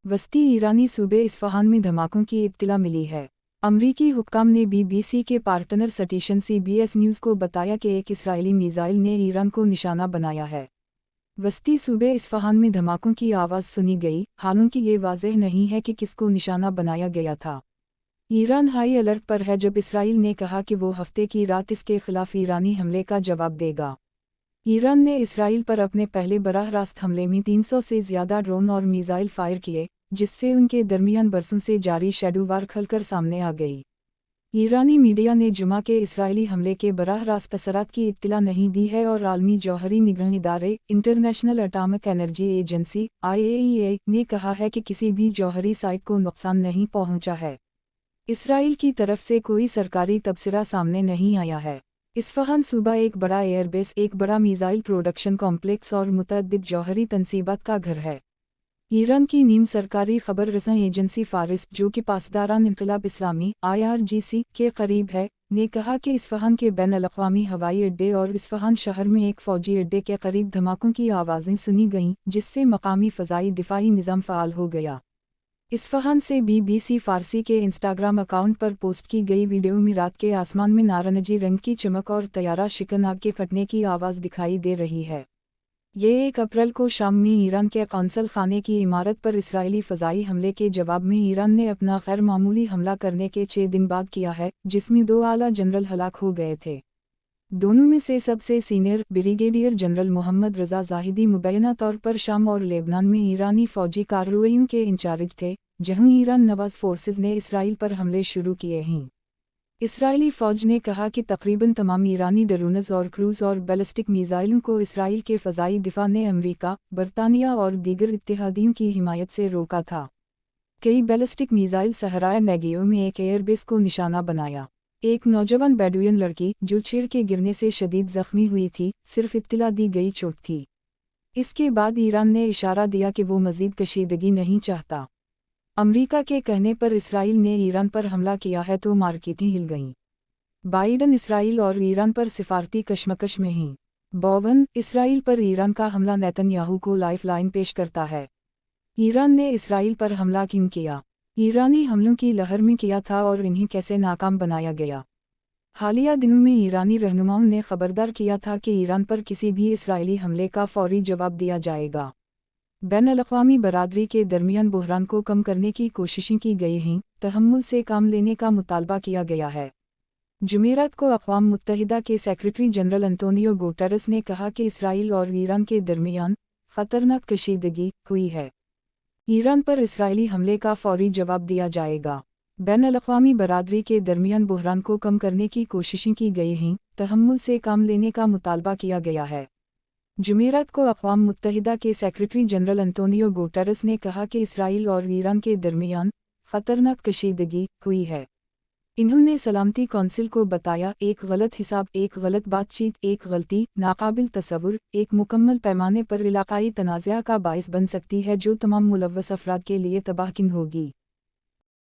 वस्ती ईरानी सूबे इस्फहान में धमाकों की इत्तला मिली है। अमरीकी हुक्काम ने BBC के पार्टनर स्टेशन CBS न्यूज़ को बताया कि एक इस्राएली मिसाइल ने ईरान को निशाना बनाया है। वस्ती सूबे इस्फहान में धमाकों की आवाज़ सुनी गई, हालांकि ये वाज़ेह नहीं है कि किसको निशाना बनाया गया था। ईरान हाई अलर्ट पर है जब इसराइल ने कहा कि वो हफ्ते की रात इसके खिलाफ ईरानी हमले का जवाब देगा। ईरान ने इसराइल पर अपने पहले बराह रास्त हमले में 300 से ज़्यादा ड्रोन और मिसाइल फायर किए, जिससे उनके दरमियान बरसों से जारी शेडो वार खलकर सामने आ गई। ईरानी मीडिया ने जुमा के इसराइली हमले के बराह रास्त असरात की इत्तला नहीं दी है और आलमी जौहरी निगरानी इदारे international atomic energy agency IAEA ने कहा है कि किसी भी जौहरी साइट को नुकसान नहीं पहुंचा है। इसराइल की तरफ से कोई सरकारी तबसरा सामने नहीं आया है। इस्फहान सूबा एक बड़ा एयरबेस, एक बड़ा मिसाइल प्रोडक्शन कॉम्प्लेक्स और मुतअद्दिद जौहरी तनसीबात का घर है। ईरान की नीम सरकारी खबर रसां एजेंसी फारिस, जो कि पासदारान इन्क़िलाब इस्लामी IRGC के करीब है, ने कहा कि इस्फहान के बैन-अल-अक़वामी हवाई अड्डे और इस्फहान शहर में एक फ़ौजी अड्डे के करीब धमाकों की आवाज़ें सुनी गईं, जिससे मकामी फ़ज़ाई दिफ़ाई निज़ाम फ़आल हो गया। इस्फहान से BBC फ़ारसी के इंस्टाग्राम अकाउंट पर पोस्ट की गई वीडियो में रात के आसमान में नारंगी रंग की चमक और तैयारा शिकन आग के फटने की आवाज़ दिखाई दे रही है। ये 1 अप्रैल को शाम में ईरान के कौंसल खाने की इमारत पर इसराइली फ़ज़ाई हमले के जवाब में ईरान ने अपना गैर मामूली हमला करने के 6 दिन बाद किया है, जिसमें 2 आला जनरल हलाक हो गए थे। दोनों में से सबसे सीनियर ब्रिगेडियर जनरल मोहम्मद रज़ा ज़ाहिदी मुबैना तौर पर शाम और लेबनान में ईरानी फ़ौजी कार्रवाइयों के इंचार्ज थे, जहां ईरान नवाज़ फोर्सेस ने इसराइल पर हमले शुरू किए हैं। इसराइली फ़ौज ने कहा कि तकरीबन तमाम ईरानी ड्रोन्स और क्रूज़ और बैलिस्टिक मिसाइलों को इसराइल के फ़ज़ाई दिफ़ा ने अमरीका, बरतानिया और दीगर इत्तेहादियों की हिमायत से रोका था। कई बैलिस्टिक मिसाइल सहराए नेगियो में एक एयरबेस को निशाना बनाया। एक नौजवान बेडुइन लड़की, जो छेड़ के गिरने से शदीद ज़ख्मी हुई थी, सिर्फ इत्तला दी गई चोट थी। इसके बाद ईरान ने इशारा दिया कि वो मज़ीद कशीदगी नहीं चाहता। अमरीका के कहने पर इसराइल ने ईरान पर हमला किया है तो मार्केटें हिल गईं। बाइडन इसराइल और ईरान पर सिफारती कशमकश में हैं। बोवन, इसराइल पर ईरान का हमला नेतन्याहू को लाइफलाइन पेश करता है। ईरान ने इसराइल पर हमला क्यों किया? ईरानी हमलों की लहर में किया था और इन्हें कैसे नाकाम बनाया गया? हालिया दिनों में ईरानी रहनुमाओं ने खबरदार किया था कि ईरान पर किसी भी इसराइली हमले का फौरी जवाब दिया जाएगा। बैन-अल-अक़वामी बरादरी के दरमियान बहरान को कम करने की कोशिशें की गई हैं, तहम्मुल से काम लेने का मुतालबा किया गया है। जुमेरात को अक़वाम मुत्तहिदा के सेक्रेटरी जनरल अंतोनियो गुटेरेस ने कहा कि इसराइल और ईरान के दरमियान ख़तरनाक कशीदगी हुई है। ईरान पर इसराइली हमले का फौरी जवाब दिया जाएगा। बैन-अल-अक़वामी बरादरी के दरमियान बहरान को कम करने की कोशिशें की गई हैं, तहम्मुल से काम लेने का मुतालबा किया गया है। जुमेरात को अक़वाम मुत्तहिदा के सेक्रेटरी जनरल अंतोनियो गुटेरेस ने कहा कि इसराइल और ईरान के दरमियान ख़तरनाक कशीदगी हुई है। इन्होंने सलामती कौंसिल को बताया, एक गलत हिसाब, एक गलत बातचीत, एक गलती नाकाबिल तसव्वुर, एक मुकम्मल पैमाने पर इलाक़ाई तनाज़ा का बाइस बन सकती है जो तमाम मुलव्वस अफ़राद के लिए तबाहकुन होगी।